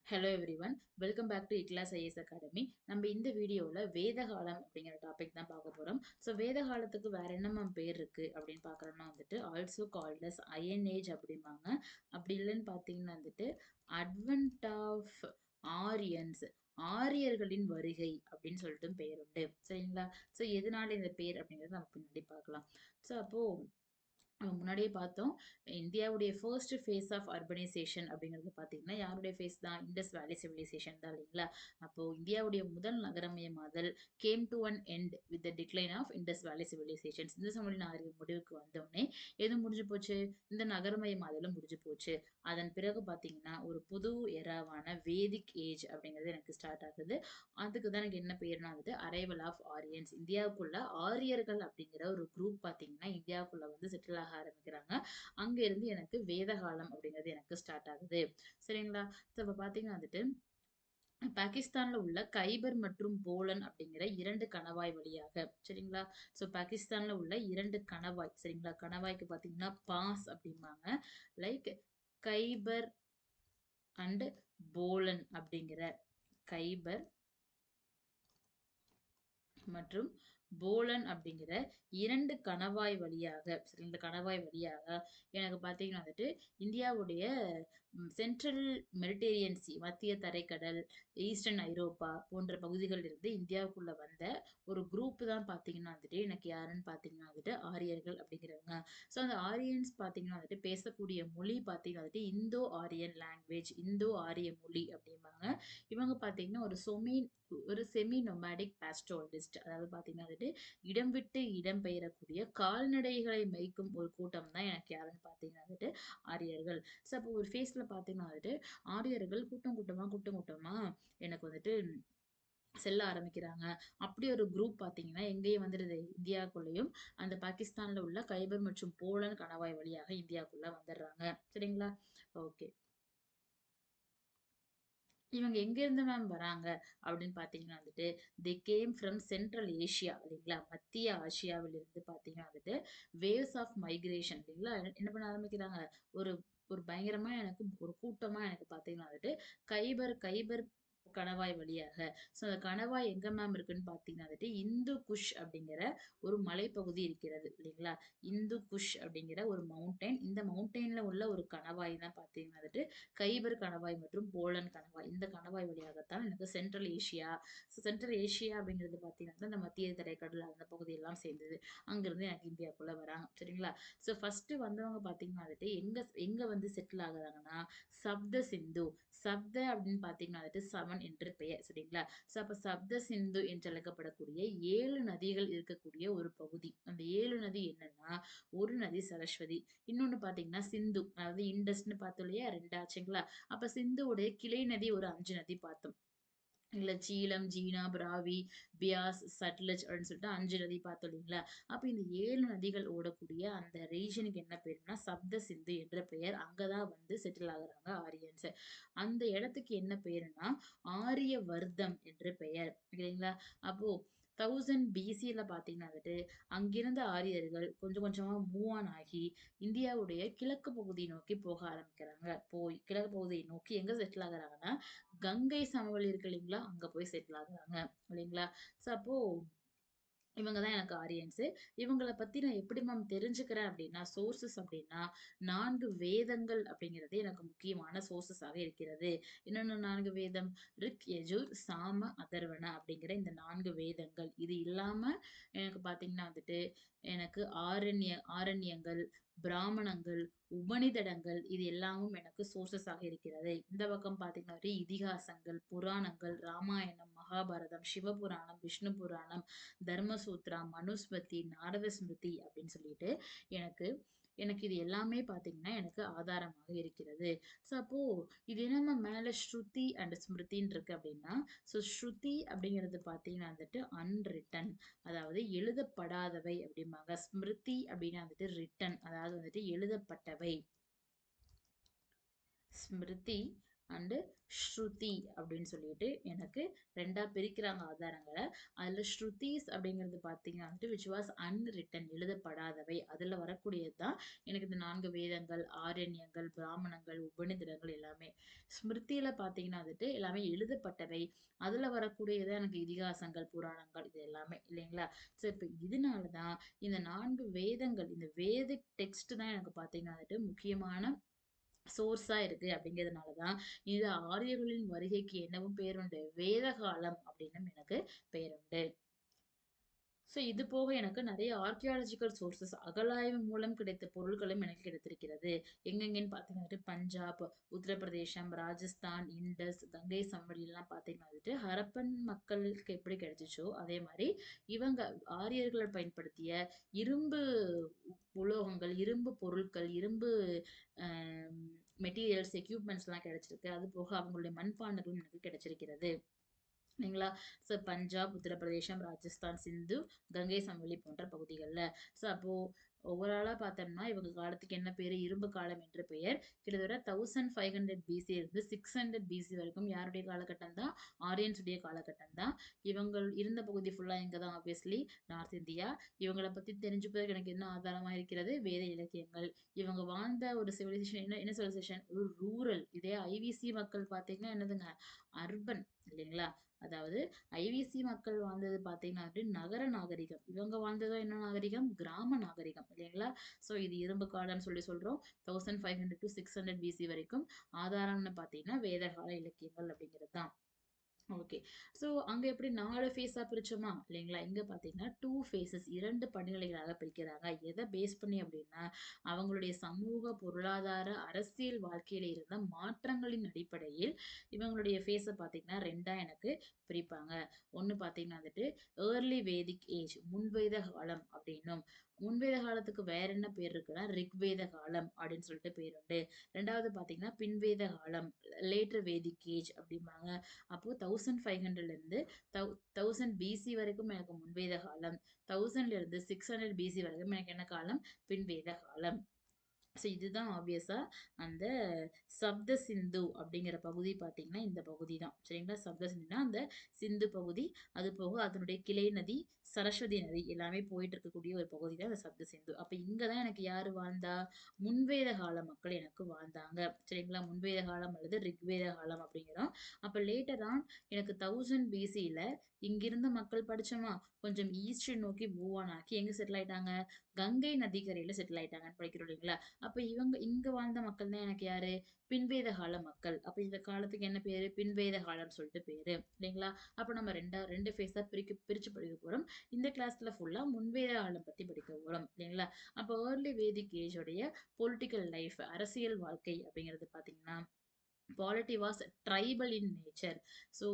Hello everyone, welcome back to iClass IS Academy. நம்ம இந்த வீடியோவில் வேதகாலம் அப்படிங்கிற டாபிக் தான் பார்க்க போகிறோம். ஸோ வேதகாலத்துக்கு வேற என்ன பேர் இருக்கு அப்படின்னு பார்க்குறோம்னா also called as iron age அப்படிம்பாங்க. அப்படி இல்லைன்னு பார்த்தீங்கன்னா அட்வென்ட் ஆஃப் ஆரியன்ஸ், ஆரியர்களின் வருகை அப்படின்னு சொல்லிட்டு பெயர் உண்டு. சரிங்களா? ஸோ எதனால இந்த பேர் அப்படிங்கிறத நம்ம பின்னாடி பார்க்கலாம். ஸோ அப்போ முன்னாடியே பார்த்தோம். இந்தியாவுடைய ஃபர்ஸ்ட் ஃபேஸ் ஆஃப் அர்பனைசேஷன் அப்படிங்கிறது பார்த்தீங்கன்னா யாருடைய ஃபேஸ் தான்? இண்டஸ் வேலி சிவிலைசேஷன் தான் இல்லைங்களா? அப்போ இந்தியாவுடைய முதல் நகரமயமாதல் came to an end with the decline of Indus valley civilisations. இந்த சமவெளி நாகரிகம் முடிவுக்கு வந்தோடனே எது முடிஞ்சு போச்சு? இந்த நகரமயமாதலும் முடிஞ்சு போச்சு. அதன் பிறகு பார்த்தீங்கன்னா ஒரு புது எராவான வேதிக் ஏஜ் அப்படிங்கிறது எனக்கு ஸ்டார்ட் ஆகுது. அதுக்கு தான் எனக்கு என்ன பேர்னா அரைவல் ஆஃப் ஆரியன்ஸ். இந்தியாவுக்குள்ள ஆரியர்கள் அப்படிங்கிற ஒரு குரூப் பார்த்தீங்கன்னா இந்தியாவுக்குள்ள செட்டில் ஆக ஆரம்பிக்கிறாங்க. அங்க இருந்து எனக்கு வேதகாலம் அப்படிங்கிறது எனக்கு ஸ்டார்ட் ஆகுது. சரிங்களா? இப்ப பாத்தீங்கன்னா பாகிஸ்தான்ல உள்ள கைபர் மற்றும் போலன் அப்படிங்கிற 2 கணவாய் வழியாக, சரிங்களா? ஸோ பாகிஸ்தான்ல உள்ள 2 கணவாய், சரிங்களா? கணவாய்க்கு பாத்தீங்கன்னா பாஸ் அப்படிம்பாங்க. லைக் கைபர் அண்ட் போலன் அப்படிங்கிற கைபர் மற்றும் போலன் அப்படிங்கிற 2 கணவாய் வழியாக, சரி, இந்த கணவாய் வழியாக எனக்கு பார்த்தீங்கன்னா இந்தியாவுடைய சென்ட்ரல் மெடிட்டேரியன் சி, மத்திய தரைக்கடல், ஈஸ்டர்ன் ஐரோப்பா போன்ற பகுதிகளில் இருந்து இந்தியாவுக்குள்ள வந்த ஒரு குரூப் தான் பார்த்தீங்கன்னா எனக்கு யாருன்னு பார்த்தீங்கன்னா ஆரியர்கள் அப்படிங்கிறவங்க. ஸோ அந்த ஆரியன்ஸ் பார்த்தீங்கன்னா பேசக்கூடிய மொழி பார்த்தீங்கன்னா இந்தோ ஆரியன் லாங்குவேஜ், இந்தோ ஆரிய மொழி அப்படிம்பாங்க. இவங்க பார்த்தீங்கன்னா ஒரு செமி நொமேடிக் பாஸ்டோரலிஸ்ட், அதாவது பார்த்தீங்கன்னா இடம் விட்டு இடம் பெயரக்கூடிய கால்நடைகளை மேய்க்கும் ஒரு கூட்டம் தான் எனக்கு யாருன்னு பார்த்தீங்கன்னா ஆரியர்கள். ஸோ அப்போ ஒரு ஃபேஸ்ல பார்த்தீங்கன்னா ஆரியர்கள் கூட்டம் கூட்டமா எனக்கு செல்ல ஆரம்பிக்கிறாங்க. அப்படி ஒரு குரூப் பார்த்தீங்கன்னா எங்கேயும் வந்துடுது, இந்தியாவுக்குள்ளேயும் அந்த பாகிஸ்தான்ல உள்ள கைபர் மற்றும் போலன் கணவாய் வழியாக இந்தியாவுக்குள்ள வந்துடுறாங்க. சரிங்களா? ஓகே. இவங்க எங்க இருந்து மேம் வராங்க அப்படின்னு பாத்தீங்கன்னா the came from central Asia இல்லைங்களா? மத்திய ஆசியாவில இருந்து பாத்தீங்கன்னா வேவ்ஸ் ஆஃப் மைக்ரேஷன் இல்லைங்களா? என்ன பண்ண ஆரம்பிக்கிறாங்க? ஒரு ஒரு பயங்கரமா எனக்கு ஒரு கூட்டமா எனக்கு பாத்தீங்கன்னா கைபர் கைபர் கணவாய் வழியாக. ஸோ அந்த கணவாய் எங்க மேம் இருக்குன்னு பாத்தீங்கன்னா இந்து குஷ் அப்படிங்கிற ஒரு மலைப்பகுதி இருக்கிறது இல்லைங்களா? இந்து குஷ் அப்படிங்கிற ஒரு மவுண்டைன், இந்த மவுண்டைன்ல உள்ள ஒரு கணவாய் தான் பாத்தீங்கன்னா கைபர் கணவாய் மற்றும் போலன் கணவாய். இந்த கணவாய் வழியாகத்தான் எனக்கு சென்ட்ரல் ஏஷியா, சென்ட்ரல் ஏஷியா அப்படிங்கிறது பார்த்தீங்கன்னா இந்த மத்திய தரைக்கடல் அந்த பகுதியெல்லாம் சேர்ந்தது. அங்கிருந்து எனக்கு இந்தியாவுக்குள்ள வராங்க. சரிங்களா? ஸோ ஃபர்ஸ்ட் வந்தவங்க பார்த்தீங்கன்னா எங்க எங்க செட்டில் ஆகுறாங்கன்னா சப்த சிந்து. சப்த அப்படின்னு பார்த்தீங்கன்னா 7 என்று பெயர். சரிங்களா? ஸோ அப்ப சப்த சிந்து என்று அழைக்கப்படக்கூடிய 7 நதிகள் இருக்கக்கூடிய ஒரு பகுதி. அந்த 7 நதி என்னன்னா, ஒரு நதி சரஸ்வதி, இன்னொன்னு பாத்தீங்கன்னா சிந்து, அதாவது இண்டஸ்ன்னு பார்த்தோம் இல்லையா? 2 ஆச்சுங்களா? அப்ப சிந்துவுடைய கிளை நதி ஒரு 5 நதி பார்த்தோம். இல்ல சீலம், ஜீனா, பிராவி, பியாஸ், சட்லஜ் அப்படின்னு சொல்லிட்டு 5 நதி பார்த்தோம் இல்லைங்களா? அப்ப இந்த 7 நதிகள் ஓடக்கூடிய அந்த ரீஜனுக்கு என்ன பேருன்னா சப்த சிந்து என்ற பெயர். அங்கதான் செட்டில் ஆகுறாங்க ஆரியன்ஸ். அந்த இடத்துக்கு என்ன பேருன்னா ஆரியவர்தம் என்று பெயர். இல்லைங்களா? அப்போ 1000 பிசில பாத்தீங்கன்னா அங்கிருந்த ஆரியர்கள் கொஞ்சம் கொஞ்சமா மூவ் ஆன் ஆகி இந்தியாவுடைய கிழக்கு பகுதியை நோக்கி போக ஆரம்பிக்கிறாங்க. போய் கிழக்கு பகுதியை நோக்கி எங்க செட்டில் ஆகுறாங்கன்னா கங்கை சமவெளி இருக்கு இல்லைங்களா? அங்க போய் செட்டில் ஆகுறாங்க இல்லைங்களா? ஸோ அப்போ இவங்க தான் எனக்கு ஆரியன்ஸ். இவங்கள பத்தி நான் எப்படி மேம் தெரிஞ்சுக்கிறேன் அப்படின்னா, சோர்சஸ் அப்படின்னா 4 வேதங்கள் அப்படிங்கிறது எனக்கு முக்கியமான சோர்சஸாக இருக்கிறது. என்னென்ன 4 வேதம்? ரிக், யஜுர், சாம, அதர்வண அப்படிங்கிற இந்த 4 வேதங்கள். இது இல்லாம எனக்கு பார்த்தீங்கன்னா எனக்கு ஆரண்யங்கள், பிராமணங்கள், உபநிடதங்கள் இது எல்லாமும் எனக்கு சோர்சஸாக இருக்கிறது. இந்த பக்கம் பார்த்தீங்கன்னா இதிகாசங்கள், புராணங்கள், ராமாயணம், மகாபாரதம், சிவபுராணம், விஷ்ணு புராணம், தர்மசூத்ரா, மனுஸ்மிருதி, நாரத ஸ்மிருதி அப்படின்னு சொல்லிட்டு எனக்கு எனக்கு இது எல்லாமே பார்த்தீங்கன்னா எனக்கு ஆதாரமாக இருக்கிறது. ஸோ அப்போ இது என்னமா மேல ஸ்ருதி அண்ட் ஸ்மிருதின்னு இருக்கு அப்படின்னா, ஸோ ஸ்ருதி அப்படிங்கிறது பார்த்தீங்கன்னா அன்ரிட்டன், அதாவது எழுதப்படாதவை அப்படிம்பாங்க. ஸ்மிருதி அப்படின்னா ரிட்டன், அதாவது எழுதப்பட்டவை. ஸ்மிருதி அண்டு ஸ்ருதி அப்படின்னு சொல்லிட்டு எனக்கு ரெண்டா பிரிக்கிறாங்க ஆதாரங்களை. அதுல ஸ்ருதிஸ் அப்படிங்கிறது பாத்தீங்கன்னா வந்துட்டு விச் வாஸ் அன்ரிட்டன், எழுதப்படாதவை. அதுல வரக்கூடியது தான் எனக்கு இந்த 4 வேதங்கள், ஆரண்யங்கள், பிராமணங்கள், உபநிடதங்கள் எல்லாமே. ஸ்மிருதியில பாத்தீங்கன்னா வந்துட்டு எல்லாமே எழுதப்பட்டவை. அதுல வரக்கூடியது எனக்கு இதிகாசங்கள், புராணங்கள் இது எல்லாமே இல்லைங்களா. சோ இப்ப இதனாலதான் இந்த 4 வேதங்கள், இந்த வேதிக் டெக்ஸ்ட் தான் எனக்கு பாத்தீங்கன்னா வந்துட்டு முக்கியமான சோர்ஸா இருக்கு அப்படிங்கிறதுனாலதான் இது ஆரியர்களின் வருகைக்கு என்னவும் பேருண்டு, வேத காலம் அப்படின்னும் எனக்கு பேருண்டு. சோ இது போக எனக்கு நிறைய ஆர்கியாலஜிக்கல் சோர்சஸ், அகழாய்வு மூலம் கிடைத்த பொருட்களும் எனக்கு கிடைத்திருக்கிறது. எங்கெங்கன்னு பாத்தீங்கன்னா பஞ்சாப், உத்தரப்பிரதேசம், ராஜஸ்தான், இண்டஸ், கங்கை சமவெளி எல்லாம் பாத்தீங்கன்னா வந்துட்டு ஹரப்பன் மக்களுக்கு எப்படி கிடைச்சிச்சோ அதே மாதிரி இவங்க ஆரியர்கள் பயன்படுத்திய இரும்பு உலோகங்கள், இரும்பு பொருட்கள், இரும்பு மெட்டீரியல்ஸ், எக்யூப்மெண்ட்ஸ் எல்லாம் கிடைச்சிருக்கு. அது போக அவங்களுடைய மண்பாண்டங்களும் எனக்கு கிடைச்சிருக்கிறது இல்லைங்களா. ஸோ பஞ்சாப், உத்தரப்பிரதேசம், ராஜஸ்தான், சிந்து, கங்கை சமவெளி போன்ற பகுதிகள்ல. ஸோ அப்போ ஓவராலா பார்த்தோம்னா இவங்க காலத்துக்கு என்ன பேரு, இரும்பு காலம் என்று பெயர். கிட்டத்தட்ட 1500 பிசி இருந்து 600 பிசி வரைக்கும் யாருடைய காலகட்டம் தான், ஆரியன்ஸ் உடைய காலகட்டம் தான். இவங்க இருந்த பகுதி ஃபுல்லா இங்க தான் ஆப்வியஸ்லி நார்த் இந்தியா. இவங்கள பத்தி தெரிஞ்சுப்பதற்கு எனக்கு என்ன ஆதாரமா இருக்கிறது, வேத இலக்கியங்கள். இவங்க வாழ்ந்த ஒரு சிவிலைசேஷன் என்ன என்ன சிவிலைசேஷன், ஒரு ரூரல். இதே ஐவிசி மக்கள் பார்த்தீங்கன்னா என்னதுங்க, அர்பன் இல்லைங்களா. அதாவது ஐவிசி மக்கள் வாழ்ந்தது பாத்தீங்கன்னா வந்து நகர நாகரிகம். இவங்க வாழ்ந்ததோ என்ன நாகரிகம், கிராம நாகரிகம் இல்லைங்களா. சோ இது இரும்பு காலம்னு சொல்லி சொல்றோம். 1500 to 600 பிசி வரைக்கும். ஆதாரம்னு பாத்தீங்கன்னா வேதகால இலக்கியங்கள் அப்படிங்கிறது தான். ஓகே. சோ அங்க எப்படி 4 ஃபேஸா பிரிச்சோமா? இல்லைங்களா? இங்க பார்த்தீங்கன்னா 2 ஃபேஸஸ், 2 படிநிலைகளாக பிரிக்கிறாங்க. எத பேஸ் பண்ணி அப்படின்னா, அவங்களுடைய சமூக, பொருளாதார, அரசியல் வாழ்க்கையில இருந்த மாற்றங்களின் அடிப்படையில் இவங்களுடைய ஃபேஸ பார்த்தீங்கன்னா 2ஆ எனக்கு பிரிப்பாங்க. ஒண்ணு பார்த்தீங்கன்னா வந்துட்டு ஏர்லி வேதிக் ஏஜ், முன்வேத காலம் அப்படின்னும், முன்வேத காலத்துக்கு வேற என்ன பேர் இருக்குன்னா ரிக்வேத காலம் அப்படின்னு சொல்லிட்டு பேர் உண்டு. 2வது பார்த்தீங்கன்னா பின்வேத காலம், லேட்டர் வேதிக் ஏஜ் அப்படிம்பாங்க. அப்போ 1500ல இருந்து 1000 பிசி வரைக்கும் எனக்கு முன்வேத காலம், 1000ல இருந்து 600 பிசி வரைக்கும் எனக்கு என்ன காலம், பின்வேத காலம். ஸோ இதுதான் ஆப்வியஸா அந்த சப்த சிந்து அப்படிங்கிற பகுதி பார்த்தீங்கன்னா இந்த பகுதி தான் சரிங்களா. சப்த சிந்துனா அந்த சிந்து பகுதி, அது போக அதனுடைய கிளை நதி சரஸ்வதி நதி எல்லாமே போயிட்டு இருக்கக்கூடிய ஒரு பகுதி தான் அந்த சப்த சிந்து. அப்ப இங்கதான் எனக்கு யாரு வாழ்ந்தா, முன்வேத கால மக்கள் எனக்கு வாழ்ந்தாங்க சரிங்களா. முன்வேத காலம் அல்லது ரிக்வேத காலம் அப்படிங்கிறோம். அப்ப லேட்டர் ஆன் எனக்கு 1000 பிசியில இங்கிருந்த மக்கள் படிச்சோமா, கொஞ்சம் ஈஸ்ட் நோக்கி மூவ் ஆன் ஆக்கி எங்க செட்டில் ஆயிட்டாங்க, கங்கை நதிக்கரையில செட்டில் ஆயிட்டாங்கன்னு படிக்கிறோம் இல்லைங்களா. அப்ப இவங்க இங்க வாழ்ந்த மக்கள் தான் எனக்கு யாரு, பின்வேத கால மக்கள். அப்ப இந்த காலத்துக்கு என்ன பேரு, பின்வேத காலம்னு சொல்லிட்டு பேரு இல்லைங்களா. அப்ப நம்ம ரெண்டு ஃபேஸா பிரிச்சு படிக்க போறோம். இந்த கிளாஸ்ல ஃபுல்லா முன்வேத காலம் பத்தி படிக்க போறோம் இல்லைங்களா. அப்ப ஏர்லி வேதிக் ஏஜ் உடைய பொலிட்டிக்கல் லைஃப், அரசியல் வாழ்க்கை அப்படிங்கிறது பாத்தீங்கன்னா polity was tribal in nature. So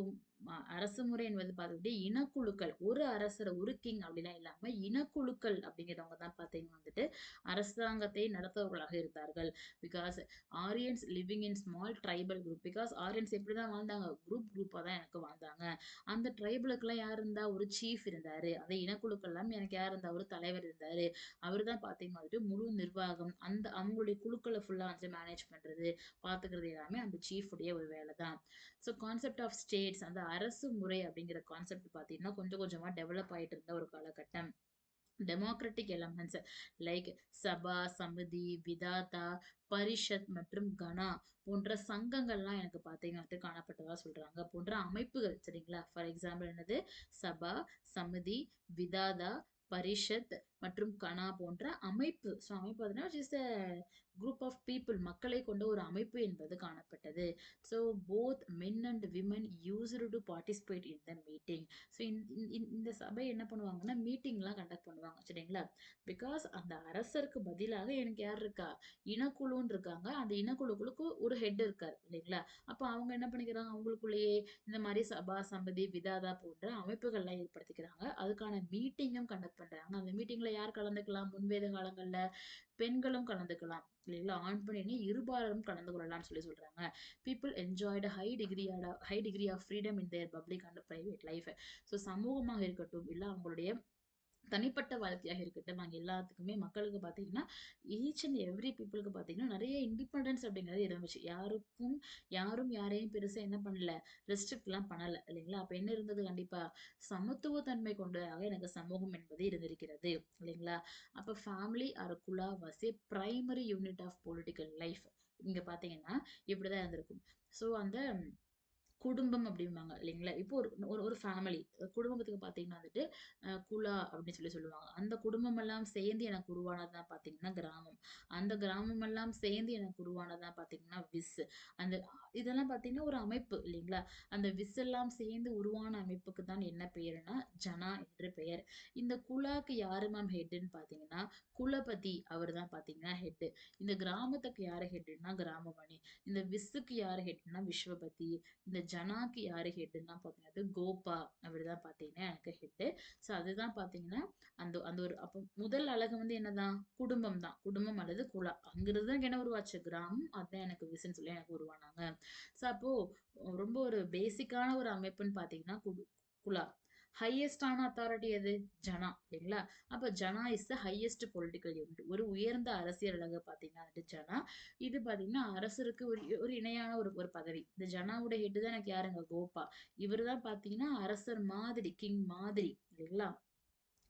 அரசு முறை என்பது பார்த்துக்கிட்டு இனக்குழுக்கள், ஒரு அரசர் ஒரு கிங் அப்படிலாம் இல்லாம இனக்குழுக்கள் அப்படிங்கிறவங்க தான் பார்த்தீங்கன்னா வந்துட்டு அரசாங்கத்தை நடத்துபவர்களாக இருந்தார்கள். Because Aryans living in small tribal group. Because Aryans எப்படிதான் வாழ்ந்தாங்க, குரூப்பா தான் எனக்கு வாழ்ந்தாங்க. அந்த ட்ரைபலுக்குலாம் யார் இருந்தா, ஒரு சீஃப் இருந்தாரு. அந்த இனக்குழுக்கள் எல்லாம் எனக்கு யார் இருந்தா, ஒரு தலைவர் இருந்தாரு. அவர் தான் பார்த்தீங்கன்னா வந்துட்டு முழு நிர்வாகம், அந்த அவங்களுடைய குழுக்களை ஃபுல்லா வந்து மேனேஜ் பண்றது, பாத்துக்கிறது எல்லாமே அந்த சீஃப் உடைய ஒரு வேலை தான். ஸோ கான்செப்ட் ஆஃப் ஸ்டேட்ஸ், அந்த அரசு முறை அப்படிங்கிற கான்செப்ட் பார்த்தீங்கன்னா கொஞ்சம் கொஞ்சமா டெவலப் ஆயிட்டு இருந்த ஒரு காலகட்டம். டெமோக்ராட்டிக் எலமெண்ட்ஸ் லைக் சபா, சமிதி, விதாதா, பரிஷத் மற்றும் கனா போன்ற சங்கங்கள்லாம் எனக்கு பார்த்தீங்கன்னா காணப்பட்டதா சொல்றாங்க. போன்ற அமைப்புகள் சரிங்களா. ஃபார் எக்ஸாம்பிள் என்னது, சபா, சமிதி, விதாதா, பரிஷத் மற்றும் கனா போன்ற அமைப்பு. ஸோ அமைப்பு அதுனா ஜஸ்ட் குரூப் ஆஃப் பீப்புள், மக்களை கொண்ட ஒரு அமைப்பு என்பது காணப்பட்டது. So both men and women used to participate in the meeting. So இந்த சபை என்ன பண்ணுவாங்கன்னா மீட்டிங்லாம் கண்டக்ட் பண்ணுவாங்க சரிங்களா. பிகாஸ் அந்த அரசருக்கு பதிலாக எனக்கு யார் இருக்கா, இனக்குழுன்னு இருக்காங்க. அந்த இனக்குழுக்களுக்கு ஒரு ஹெட் இருக்காரு இல்லைங்களா. அப்ப அவங்க என்ன பண்ணிக்கிறாங்க, அவங்களுக்குள்ளேயே இந்த மாதிரி சபா, சம்பதி, விதாதா போன்ற அமைப்புகள்லாம் ஏற்படுத்திக்கிறாங்க. அதுக்கான மீட்டிங்கும் கண்டக்ட் பண்றாங்க. அந்த மீட்டிங்ல யார் கலந்துக்கலாம், முன்வேத காலங்கள்ல பெண்களும் கலந்துக்கலாம் இல்லைங்களா. ஆண் பெண் இருபாலரும் கலந்து கொள்ளலாம்னு சொல்லி சொல்றாங்க. People enjoyed high degree of freedom in their public and private life. So சமூகமாக இருக்கட்டும் இல்ல அவங்களுடைய தனிப்பட்ட வாழ்க்கையாக இருக்கட்டும், அங்க எல்லாத்துக்குமே மக்களுக்கு பார்த்தீங்கன்னா, ஈச் அண்ட் எவ்ரி பீப்பிளுக்கு பார்த்தீங்கன்னா, நெறைய இண்டிபெண்டன்ஸ் அப்படிங்கிறது இருந்துச்சு. யாரும் யாரையும் பெருசா என்ன பண்ணல, ரெஸ்ட்ரிக்ட்லாம் பண்ணல இல்லைங்களா? அப்ப என்ன இருந்தது கண்டிப்பா? சமத்துவ தன்மை கொண்டதாக எனக்கு சமூகம் என்பது இருந்திருக்கிறது இல்லைங்களா? அப்ப family or kula was a primary unit of political life. இங்க பார்த்தீங்கன்னா, இப்படிதான் இருந்திருக்கும். ஸோ அந்த குடும்பம் அப்படிம்பாங்க இல்லைங்களா? இப்போ ஒரு ஒரு ஒரு ஃபேமிலி குடும்பத்துக்கு பார்த்தீங்கன்னா வந்துட்டு, குலா அப்படின்னு சொல்லுவாங்க. அந்த குடும்பம் எல்லாம் சேர்ந்து எனக்கு உருவானது தான் பார்த்தீங்கன்னா கிராமம். அந்த கிராமம் எல்லாம் சேர்ந்து எனக்கு உருவானது தான் பார்த்தீங்கன்னா அந்த இதெல்லாம் பார்த்தீங்கன்னா ஒரு அமைப்பு இல்லைங்களா? அந்த எல்லாம் சேர்ந்து உருவான அமைப்புக்கு தான் என்ன பெயர்னா, ஜனா என்று பெயர். இந்த குலாக்கு யாரு மேம் ஹெட்டுன்னு பார்த்தீங்கன்னா, குலபதி அவர் தான் பார்த்தீங்கன்னா ஹெட்டு. இந்த கிராமத்துக்கு யாரு ஹெட்டுன்னா கிராமமணி. இந்த யாரு ஹெட்டுன்னா விஸ்வபதி. இந்த ஜனாக்கு யாரு ஹெட்டுன்னா பார்த்தீங்கன்னா கோபா அப்படிதான் பார்த்தீங்கன்னா எனக்கு ஹெட்டு. ஸோ அதுதான் பார்த்தீங்கன்னா அந்த அந்த ஒரு அப்போ முதல் அழகு வந்து என்னதான் குடும்பம் தான். குடும்பம் அல்லது குலா. அங்கிருந்து தான் என்ன உருவாச்சு கிராமம். அதான் எனக்கு விசுன்னு சொல்லி எனக்கு உருவானாங்க. ஸோ அப்போ ரொம்ப ஒரு பேசிக்கான ஒரு அமைப்புன்னு பார்த்தீங்கன்னா குலா. ஹையஸ்டான அத்தாரிட்டி எது? ஜனா இல்லைங்களா? அப்ப jana is the highest political unit. ஒரு உயர்ந்த அரசியல் அழகு பார்த்தீங்கன்னா அது ஜனா. இது பார்த்தீங்கன்னா அரசருக்கு ஒரு ஒரு இணையான ஒரு ஒரு பதவி. இந்த ஜனாவோட ஹெட் தான் எனக்கு யாருங்க? கோப்பா. இவரு தான் பார்த்தீங்கன்னா அரசர் மாதிரி, கிங் மாதிரி இல்லைங்களா?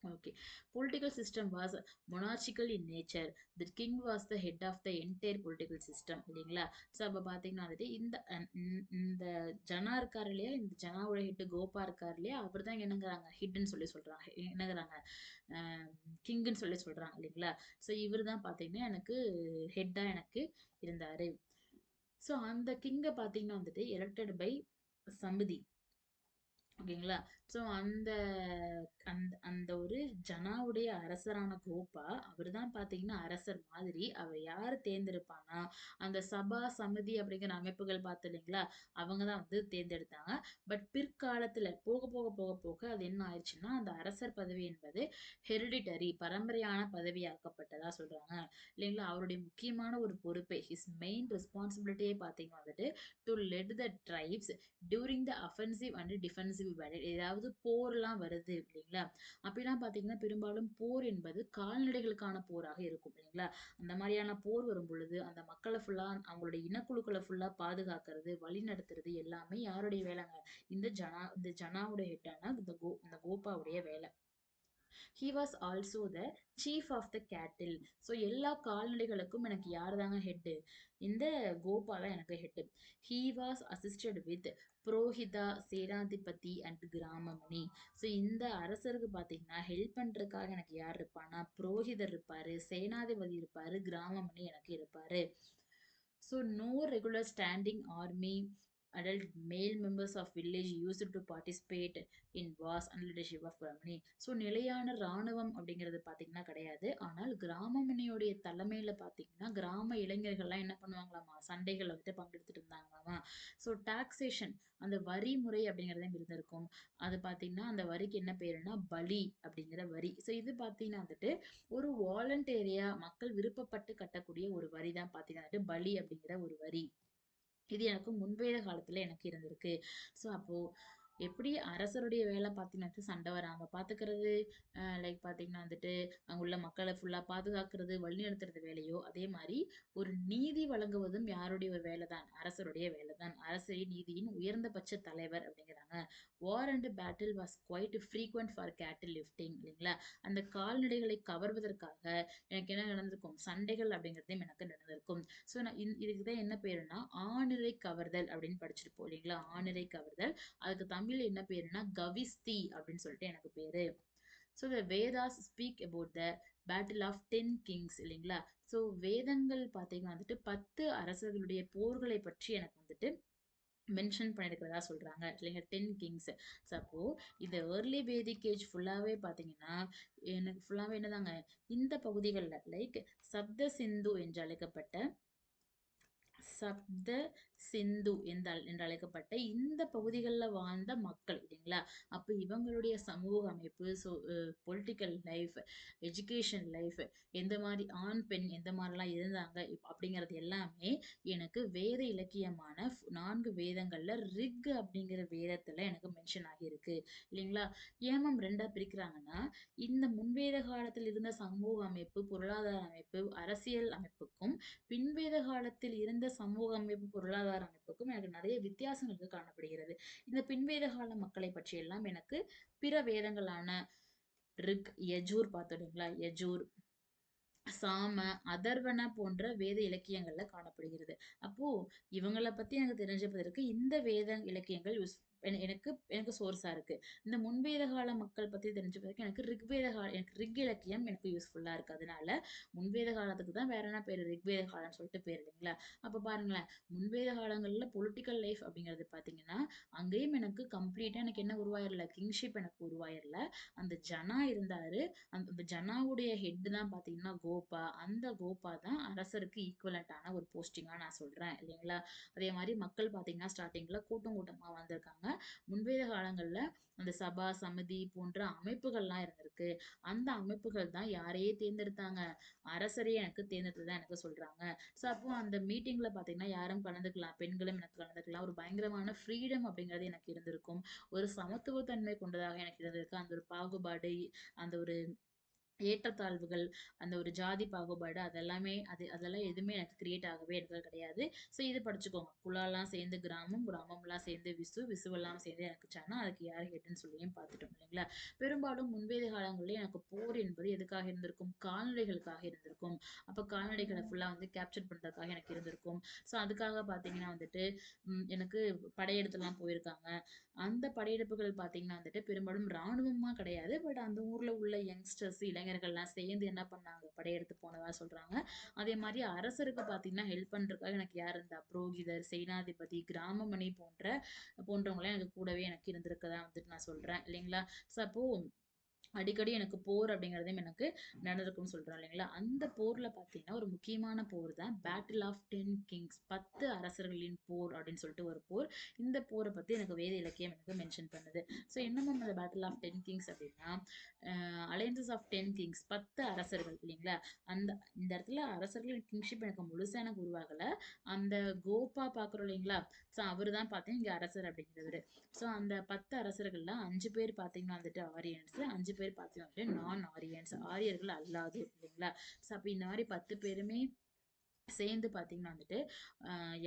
Okay. Political system was monarchical in nature. The king was the head of the entire political system. இல்லைங்களா? ஸோ அப்ப பார்த்தீங்கன்னா வந்துட்டு இந்த ஜனா இருக்காரு இல்லையா? இந்த ஜனாவோட ஹெட் கோபா இருக்காரு இல்லையா? அவர் தான் என்னங்கிறாங்க ஹிட்ன்னு சொல்லி சொல்றாங்க. என்னங்கிறாங்க கிங்ன்னு சொல்லி சொல்றாங்க இல்லைங்களா? ஸோ இவர் தான் பார்த்தீங்கன்னா எனக்கு ஹெட்டா எனக்கு இருந்தாரு. ஸோ அந்த கிங்க பார்த்தீங்கன்னா வந்துட்டு எலெக்டட் பை சமிதி. ஓகேங்களா? ஸோ அந்த அந்த அந்த ஒரு ஜனாவுடைய அரசரான கோப்பா, அவரு தான் பார்த்தீங்கன்னா அரசர் மாதிரி. அவர் யாரு தேர்ந்தெடுப்பான்னா, அந்த சபா, சமிதி அப்படிங்கிற அமைப்புகள் பார்த்தோம் இல்லைங்களா? அவங்க தான் வந்து தேர்ந்தெடுத்தாங்க. பட் பிற்காலத்துல போக அது என்ன ஆயிருச்சுன்னா, அந்த அரசர் பதவி என்பது ஹெரிடிட்டரி பரம்பரையான பதவியாக்கப்பட்டதா சொல்றாங்க. இல்லைங்களா? அவருடைய முக்கியமான ஒரு பொறுப்பே மெயின் ரெஸ்பான்சிபிலிட்டியே பார்த்தீங்கன்னா வந்துட்டு, to let the tribes during the offensive and defensive battle. ஏதாவது போர்லாம் வருது இல்லைங்களா? அப்படிலாம் பார்த்தீங்கன்னா பெரும்பாலும் போர் என்பது கால்நடைகளுக்கான போராக இருக்கும் இல்லைங்களா? அந்த மாதிரியான போர் வரும் பொழுது அந்த மக்களை ஃபுல்லா அவங்களுடைய இனக்குழுக்களை ஃபுல்லா பாதுகாக்கிறது, வழி நடத்துறது எல்லாமே யாருடைய வேலைங்க? இந்த ஜனாவுடைய ஹெட்டான இந்த கோப்பாவுடைய வேலை. He was also the chief of the cattle. So எல்லா கால்நடைகளுக்கும் எனக்கு யார் தாங்க ஹெட்டு? இந்த கோபா தான் எனக்கு head. He was assisted with purohita, senapati and கிராமமணி. So இந்த அரசருக்கு பார்த்தீங்கன்னா ஹெல்ப் பண்றதுக்காக எனக்கு யார் இருப்பான்னா புரோஹிதர் இருப்பாரு, சேனாதிபதி இருப்பாரு, கிராமமணி எனக்கு இருப்பாரு. So no regular standing army adult male members of village used to participate in wars and leadership of Brahmani. So நிலையான ராணுவம் அப்படிங்கிறது பார்த்தீங்கன்னா கிடையாது. ஆனால் கிராமமணியோடைய தலைமையில பார்த்தீங்கன்னா கிராம இளைஞர்கள்லாம் என்ன பண்ணுவாங்களாமா? சண்டைகளை வந்து பங்கெடுத்துட்டு இருந்தாங்களாமா. ஸோ டாக்ஸேஷன் அந்த வரி முறை அப்படிங்கிறதும் இருந்திருக்கும். அது பார்த்தீங்கன்னா அந்த வரிக்கு என்ன பேருன்னா பலி அப்படிங்கிற வரி. ஸோ இது பார்த்தீங்கன்னா வந்துட்டு ஒரு வாலண்டேரியா மக்கள் விருப்பப்பட்டு கட்டக்கூடிய ஒரு வரி தான் பார்த்தீங்கன்னா வந்துட்டு பலி அப்படிங்கிற ஒரு வரி. இது எனக்கு முன்வேத காலத்துல எனக்கு இருந்திருக்கு. ஸோ அப்போ எப்படி அரசருடைய வேலை பார்த்தீங்கன்னா சண்டை வராம பார்த்துக்கிறது, லைக் பார்த்தீங்கன்னா வந்துட்டு அங்க உள்ள மக்களை ஃபுல்லா பாதுகாக்கிறது, வழிநடத்துறது வேலையோ, அதே மாதிரி ஒரு நீதி வழங்குவதும் யாருடைய ஒரு வேலை தான்? அரசருடைய வேலை தான். அரசே நீதியின் உயர்ந்தபட்ச தலைவர் அப்படிங்கிறாங்க. War and battle was quite frequent for cattle lifting இல்லைங்களா? அந்த கால்நடைகளை கவர்வதற்காக எனக்கு என்ன நடந்திருக்கும்? சண்டைகள் அப்படிங்கிறதையும் எனக்கு நடந்திருக்கும். ஸோ நான் இதுக்கு தான் என்ன பேருன்னா ஆணிரை கவர்தல் அப்படின்னு படிச்சிருப்போம் இல்லைங்களா? ஆணிரை கவர்தல். அதுக்கு தமிழ்ல என்ன பேருன்னா கவிஸ்தி அப்படின்னு சொல்லிட்டு எனக்கு பேரு. So the Vedas speak about the battle of 10 kings இல்லைங்களா? ஸோ வேதங்கள் பார்த்தீங்கன்னா வந்துட்டு 10 அரசர்களுடைய போர்களை பற்றி எனக்கு வந்துட்டு மென்ஷன் பண்ணியிருக்கிறதா சொல்றாங்க இல்லைங்க 10 கிங்ஸ். ஸோ அப்போ இந்த ஏர்லி வேதிக் ஏஜ் ஃபுல்லாவே பார்த்தீங்கன்னா எனக்கு ஃபுல்லாவே என்னதாங்க இந்த பகுதிகளில் லைக் சப்த சிந்து என்று அழைக்கப்பட்ட சப்த சிந்து என்று அழைக்கப்பட்ட இந்த பகுதிகளில் வாழ்ந்த மக்கள் இல்லைங்களா? அப்ப இவங்களுடைய சமூக அமைப்பு, பொலிட்டிக்கல் லைஃப், எஜுகேஷன் லைஃப், எந்த மாதிரி ஆண் பெண் எந்த மாதிரிலாம் இருந்தாங்க அப்படிங்கிறது எல்லாமே எனக்கு வேத இலக்கியமான 4 வேதங்கள்ல ரிக் அப்படிங்கிற வேதத்துல எனக்கு மென்ஷன் ஆகியிருக்கு இல்லைங்களா? ஏன் மேம் ரெண்டா பிரிக்கிறாங்கன்னா, இந்த முன்வேத காலத்தில் இருந்த சமூக அமைப்பு, பொருளாதார அமைப்பு, அரசியல் அமைப்புக்கும் பின்வேத காலத்தில் இருந்த சமூக அமைப்பு, பொருளாதார அமைப்புக்கும் எனக்கு நிறைய வித்தியாசங்கள் காணப்படுகிறது. இந்த பின்வேத கால மக்களை பற்றி எல்லாம் எனக்கு பிற வேதங்களான ரிக், யஜூர் பார்த்தோம் இல்லைங்களா? யஜூர், சாம, அதர்வன போன்ற வேத இலக்கியங்கள்ல காணப்படுகிறது. அப்போ இவங்கள பத்தி எனக்கு தெரிஞ்சதற்கு இந்த வேத இலக்கியங்கள் எனக்கு எனக்கு சோர்ஸா இருக்கு. இந்த முன்வேத கால மக்கள் பத்தி தெரிஞ்சுக்கிறதுக்கு எனக்கு ரிக் இலக்கியம் எனக்கு யூஸ்ஃபுல்லா இருக்கு. அதனால முன்வேத காலத்துக்கு தான் வேற என்ன பேரு ரிக்வேத காலம்னு சொல்லிட்டு பேர் இல்லைங்களா? அப்ப பாருங்களேன், முன்வேத காலங்கள்ல பொலிட்டிக்கல் லைஃப் அப்படிங்கிறது பாத்தீங்கன்னா, அங்கேயும் எனக்கு கம்ப்ளீட்டா எனக்கு என்ன உருவாயிரல, கிங்ஷிப் எனக்கு உருவாயிரல. அந்த ஜனா இருந்தாரு. அந்த ஜனாவுடைய ஹெட் தான் பாத்தீங்கன்னா கோபா. அந்த கோபா தான் அரசருக்கு ஈக்குவலண்டான ஒரு போஸ்டிங்கா நான் சொல்றேன் இல்லைங்களா? அதே மாதிரி மக்கள் பாத்தீங்கன்னா ஸ்டார்டிங்ல கூட்டம் கூட்டமா வந்திருக்காங்க. முன்வேத காலங்கள்ல அந்த சபா, சமிதி போன்ற அமைப்புகள்லாம் இருந்திருக்கு. அந்த அமைப்புகள் தான் யாரையே தேர்ந்தெடுத்தாங்க, அரசரே எனக்கு தேர்ந்தெடுத்ததா எனக்கு சொல்றாங்க. ஸோ அப்போ அந்த மீட்டிங்ல பாத்தீங்கன்னா யாரும் கலந்துக்கலாம், பெண்களும் எனக்கு கலந்துக்கலாம். ஒரு பயங்கரமான ஃப்ரீடம் அப்படிங்கிறது எனக்கு இருந்திருக்கும். ஒரு சமத்துவத்தன்மை கொண்டதாக எனக்கு இருந்திருக்கு. அந்த ஒரு பாகுபாடு, அந்த ஒரு ஏற்றத்தாழ்வுகள், அந்த ஒரு ஜாதி பாகுபாடு அதெல்லாம் எதுவுமே எனக்கு கிரியேட் ஆகவே இருந்தது கிடையாது. ஸோ இது படிச்சுக்கோங்க. குலாலாம் சேர்ந்து கிராமம், கிராமம்லாம் சேர்ந்து விசுவெல்லாம் சேர்ந்து எனக்கு சனா, அதுக்கு யார் ஹெட்ன்னு சொல்லியும் பார்த்துட்டோம் இல்லைங்களா? பெரும்பாலும் முன்வேத காலங்கள்ல எனக்கு போர் என்பது எதுக்காக இருந்திருக்கும்? கால்நடைகளுக்காக இருந்திருக்கும். அப்ப கால்நடைகளை ஃபுல்லா வந்து கேப்சர் பண்றதுக்காக எனக்கு இருந்திருக்கும். ஸோ அதுக்காக பார்த்தீங்கன்னா வந்துட்டு எனக்கு படையெடுத்துலாம் போயிருக்காங்க. அந்த படையெடுப்புகள் பார்த்தீங்கன்னா வந்துட்டு பெரும்பாலும் ராணுவமா கிடையாது. பட் அந்த ஊர்ல உள்ள யங்ஸ்டர்ஸ், இளைஞர்கள்லாம் சேர்ந்து என்ன பண்ணாங்க? படையெடுத்து போனதா சொல்றாங்க. அதே மாரி அரசருக்கு பார்த்தீங்கன்னா, ஹெல்ப் பண்றதுக்காக எனக்கு யார் இருந்தா? புரோகிதர், சேனாதிபதி, கிராமமணி போன்றவங்கலாம் எனக்கு கூடவே எனக்கு இருந்திருக்கதா வந்துட்டு நான் சொல்றேன். இல்லைங்களா? ஸோ அப்போ அடிக்கடி எனக்கு போர் அப்படிங்கிறதும் எனக்கு நடந்திருக்கும்னு சொல்றோம் இல்லைங்களா? அந்த போர்ல பார்த்தீங்கன்னா, ஒரு முக்கியமான போர் தான் பேட்டில் ஆஃப் 10 கிங்ஸ் 10 அரசர்களின் போர் அப்படின்னு சொல்லிட்டு ஒரு போர். இந்த போரை பத்தி எனக்கு வேத இலக்கியம் எனக்கு மென்ஷன் பண்ணுது. ஸோ என்ன மேம் அந்த பேட்டில் ஆஃப் 10 கிங்ஸ் அப்படின்னா, அலையன்சஸ் ஆஃப் 10 கிங்ஸ் 10 அரசர்கள் இல்லைங்களா? அந்த இந்த இடத்துல அரசர்கள் கிங்ஷிப் எனக்கு முழுசா எனக்கு உருவாகல. அந்த கோப்பா பார்க்குறோம் இல்லைங்களா? ஸோ அவரு தான் பார்த்தீங்கன்னா இங்க அரசர் அப்படிங்கிறவரு. ஸோ அந்த 10 அரசர்கள்ல 5 பேர் பார்த்தீங்கன்னா வந்துட்டு ஆரியன்ஸ், 5 பேர் பார்த்தீங்கன்னா வந்துட்டு நான் ஆரியன்ஸ், ஆரியர்கள் அல்லாது இல்லைங்களா? ஸோ அப்ப இந்த மாதிரி 10 பேருமே சேர்ந்து பார்த்தீங்கன்னா வந்துட்டு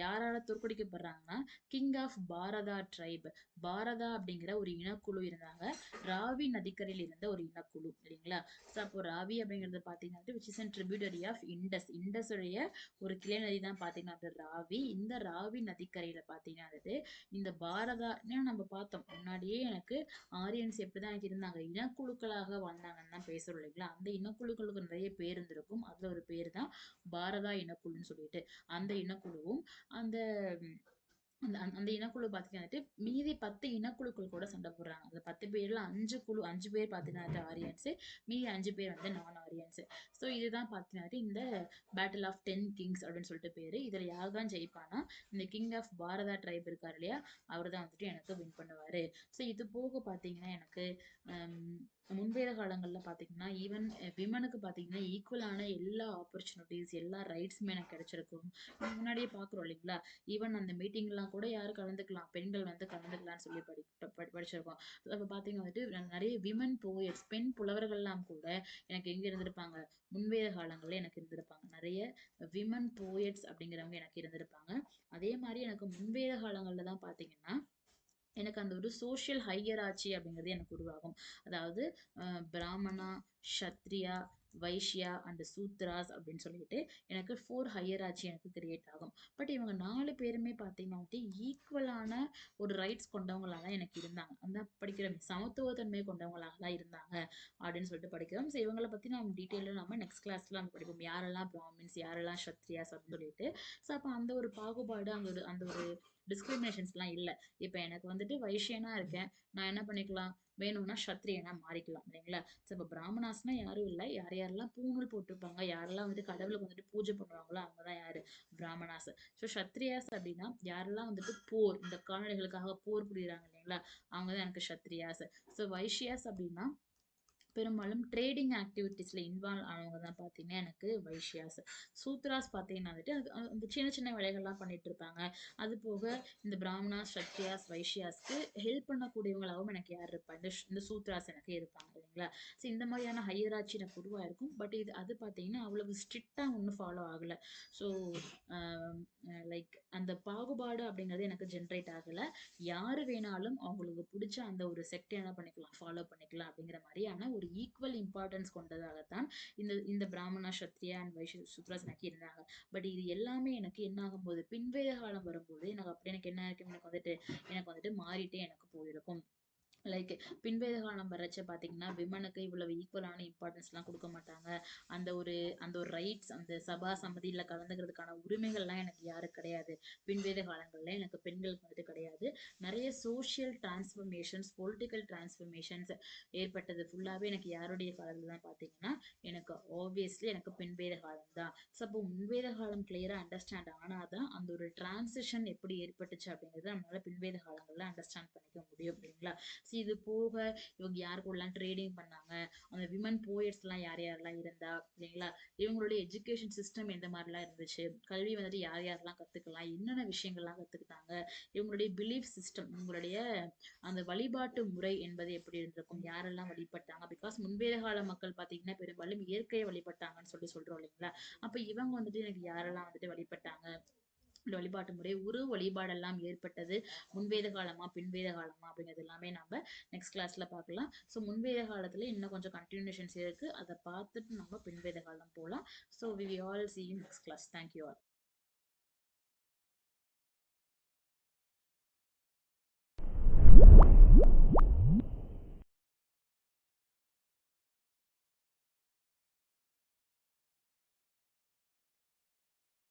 யாரால தோற்கடிக்கப்படுறாங்கன்னா, கிங் ஆஃப் பாரதா ட்ரைப், பாரதா அப்படிங்கிற ஒரு இனக்குழு இருந்தாங்க. ராவி நதிக்கரையில் இருந்த ஒரு இனக்குழு இல்லைங்களா? ஸோ அப்போ ராவி அப்படிங்கிறது பார்த்தீங்கன்னா which is a tributary of Indus. இண்டஸுடைய ஒரு கிளை நதி தான் பார்த்தீங்கன்னா அது ராவி. இந்த ராவி நதிக்கரையில பார்த்தீங்கன்னா வந்துட்டு இந்த பாரதா நம்ம பார்த்தோம் முன்னாடியே எனக்கு ஆரியன்ஸ் எப்படிதான் எனக்கு இருந்தாங்க, இனக்குழுக்களாக வாழ்ந்தாங்கன்னு தான் பேசுறோம் இல்லைங்களா? அந்த இனக்குழுக்களுக்கு நிறைய பேர் இருந்திருக்கும். அதுல ஒரு பேர் தான் பாரதா இனக்குழுன்னு சொல்லிட்டு. அந்த இனக்குழுவும் அந்த அந்த அந்த இனக்குழு பார்த்தீங்கன்னா மீதி 10 இனக்குழுக்கள் கூட சண்டை போடுறாங்க. அந்த 10 பேர்ல 5 பேர் பார்த்தீங்கன்னா ஆரியன்ஸ், மீதி 5 பேர் வந்து நான் ஆரியன்ஸ். ஸோ இதுதான் பார்த்தீங்கன்னா இந்த பேட்டில் ஆஃப் 10 கிங்ஸ் அப்படின்னு சொல்லிட்டு பேரு. இதுல யார் தான் ஜெயிப்பானா, இந்த கிங் ஆஃப் பாரதா ட்ரைப் இருக்காரு இல்லையா? அவர் தான் வந்துட்டு எனக்கு வின் பண்ணுவாரு. ஸோ இது போக பார்த்தீங்கன்னா எனக்கு முன்வேத காலங்கள்ல பார்த்தீங்கன்னா ஈவன் விமனுக்கு பார்த்தீங்கன்னா ஈக்குவலான எல்லா ஆப்பர்ச்சுனிட்டிஸ், எல்லா ரைட்ஸுமே எனக்கு கிடைச்சிருக்கும். முன்னாடியே பார்க்குறோம் இல்லைங்களா? ஈவன் அந்த மீட்டிங்லாம் கூட யாரு கலந்துக்கலாம், பெண்கள் வந்து கலந்துக்கலாம்னு சொல்லி படிச்சிருக்கோம். அப்ப பார்த்தீங்கன்னா வந்துட்டு நிறைய விமன் போயட்ஸ், பெண் புலவர்கள்லாம் கூட எனக்கு எங்க இருந்திருப்பாங்க? முன்வேத காலங்கள்ல எனக்கு இருந்திருப்பாங்க. நிறைய விமன் போயட்ஸ் அப்படிங்கிறவங்க எனக்கு இருந்திருப்பாங்க. அதே மாதிரி எனக்கு முன்வேத காலங்கள்ல தான் பார்த்தீங்கன்னா எனக்கு அந்த ஒரு சோஷியல் ஹையரார்ச்சி அப்படிங்கிறது எனக்கு உருவாகும். அதாவது பிராமணா, க்ஷத்ரியா, வைஷ்யா அண்ட் சூத்ராஸ் அப்படின்னு சொல்லிட்டு எனக்கு 4 ஹையரார்ச்சி எனக்கு கிரியேட் ஆகும். பட் இவங்க 4 பேருமே பார்த்தீங்கன்னா வந்துட்டு ஈக்குவலான ஒரு ரைட்ஸ் கொண்டவங்களா தான் எனக்கு இருந்தாங்க. அந்த படிக்கிறோம் சமத்துவத்தன்மை கொண்டவங்களாக தான் இருந்தாங்க அப்படின்னு சொல்லிட்டு படிக்கிறோம். ஸோ இவங்கள பத்தி நம்ம டீட்டெயிலாக நம்ம நெக்ஸ்ட் கிளாஸ்ல நம்ம படிப்போம். யாரெல்லாம் பிராமின்ஸ், யாரெல்லாம் க்ஷத்ரியாஸ் அப்படின்னு சொல்லிட்டு. ஸோ அப்போ அந்த ஒரு பாகுபாடு, அந்த ஒரு டிஸ்கிரிமினேஷன்ஸ்லாம் இல்ல. இப்ப எனக்கு வந்துட்டு வைஷ்யனா இருக்கேன். நான் என்ன பண்ணிக்கலாம்? வேணும்னா சத்திரியனா மாறிக்கலாம் இல்லைங்களா? இப்ப பிராமணாஸ்னா யாரும் இல்ல. யார் யாரெல்லாம் பூணூல் போட்டிருப்பாங்க, யாரெல்லாம் வந்துட்டு கடவுளுக்கு வந்துட்டு பூஜை பண்ணுவாங்களோ அவங்க தான் யாரு? பிராமணாஸ். ஸோ சத்ரியாஸ் அப்படின்னா யாரெல்லாம் வந்துட்டு போர், இந்த கால்நடைகளுக்காக போர் புரியுறாங்க இல்லைங்களா? அவங்க தான் எனக்கு சத்ரியாஸ். ஸோ வைஷ்யாஸ் அப்படின்னா பெரும்பாலும் ட்ரேடிங் ஆக்டிவிட்டீஸ்ல இன்வால்வ் ஆனவங்க தான் பார்த்தீங்கன்னா எனக்கு வைஷ்யாஸ். சூத்ராஸ் பார்த்தீங்கன்னா வந்துட்டு அந்த சின்ன சின்ன வேலைகள்லாம் பண்ணிட்டு இருப்பாங்க. அது போக இந்த பிராமணாஸ், சத்ரியாஸ், வைஷ்யாஸ்க்கு ஹெல்ப் பண்ணக்கூடியவங்களாகவும் எனக்கு யார் இருப்பா? இந்த சூத்ராஸ் எனக்கு இருப்பாங்க இல்லைங்களா? ஸோ இந்த மாதிரியான ஹையரார்ச்சி எனக்கு உருவாயிருக்கும். பட் இது அது பார்த்தீங்கன்னா அவ்வளவு ஸ்ட்ரிக்டா ஒன்றும் ஃபாலோ ஆகல. ஸோ லைக் அந்த பாகுபாடு அப்படிங்கிறது எனக்கு ஜென்ரேட் ஆகல. யாரு வேணாலும் அவங்களுக்கு பிடிச்ச அந்த ஒரு செக்ட் என்ன பண்ணிக்கலாம், ஃபாலோ பண்ணிக்கலாம் அப்படிங்கிற மாதிரியான ஒரு ஈக்குவல் இம்பார்ட்டன்ஸ் கொண்டதாகத்தான் இந்த பிராமணா, சத்ரியா அண்ட் வைஷ்ய சூத்ராஸ் எனக்கு இருந்தாங்க. பட் இது எல்லாமே எனக்கு என்ன ஆகும்போது பின்வேத காலம் வரும்போது எனக்கு அப்படி எனக்கு என்ன இருக்கும், எனக்கு வந்துட்டு மாறிட்டே எனக்கு போயிருக்கும். லைக் பின்வேத காலம் வர்றச்ச பார்த்தீங்கன்னா விமனுக்கு இவ்வளவு ஈக்குவலான இம்பார்ட்டன்ஸ்லாம் கொடுக்க மாட்டாங்க. அந்த ஒரு அந்த ஒரு ரைட்ஸ், அந்த சபா சமதியில கலந்துக்கிறதுக்கான உரிமைகள்லாம் எனக்கு யாரும் கிடையாது. பின்வேத காலங்கள்ல எனக்கு பெண்களுக்கு வந்துட்டு கிடையாது. நிறைய சோஷியல் டிரான்ஸ்ஃபர்மேஷன்ஸ், பொலிட்டிக்கல் டிரான்ஸ்ஃபர்மேஷன்ஸ் ஏற்பட்டது ஃபுல்லாவே எனக்கு யாருடைய காலத்துல தான் பார்த்தீங்கன்னா எனக்கு ஆப்வியஸ்லி எனக்கு பின்வேத காலம் தான். ஸோ அப்போ முன்வேத காலம் கிளியரா அண்டர்ஸ்டாண்ட் ஆனாதான் அந்த ஒரு டிரான்சிஷன் எப்படி ஏற்பட்டுச்சு அப்படிங்கிறது நம்மளால பின்வேத காலங்கள்ல அண்டர்ஸ்டாண்ட் பண்ணிக்க முடியும் இல்லைங்களா? இது போக இவங்க யார் கூடலாம் ட்ரேடிங் பண்ணாங்க, அந்த விமன் போயட்ஸ்லாம் யார் யாரெல்லாம் இருந்தா இல்லைங்களா? இவங்களுடைய எஜுகேஷன் சிஸ்டம் எந்த மாதிரிலாம் இருந்துச்சு, கல்வி வந்துட்டு யார் யாரெல்லாம் கத்துக்கலாம், என்னென்ன விஷயங்கள்லாம் கத்துக்கிட்டாங்க, இவங்களுடைய பிலீஃப் சிஸ்டம், இவங்களுடைய அந்த வழிபாட்டு முறை என்பது எப்படி இருந்திருக்கும், யாரெல்லாம் வழிபட்டாங்க. பிகாஸ் முன்வேத கால மக்கள் பார்த்தீங்கன்னா பெரும்பாலும் இயற்கையை வழிபட்டாங்கன்னு சொல்றோம் இல்லைங்களா? அப்ப இவங்க வந்துட்டு எனக்கு யாரெல்லாம் வந்துட்டு வழிபட்டாங்க, இந்த வழிபாட்டு முறை, உரு வழிபாடெல்லாம் ஏற்பட்டது முன்வேத காலமா, பின்வேத காலமா அப்படிங்கிறது எல்லாமே நம்ம நெக்ஸ்ட் கிளாஸ்ல பார்க்கலாம். ஸோ முன்வேத காலத்துல இன்னும் கொஞ்சம் கண்டினியூஷன்ஸ் இருக்கு. அதை பார்த்துட்டு நம்ம பின்வேத காலம் போலாம். So we all see you next class. Thank you all.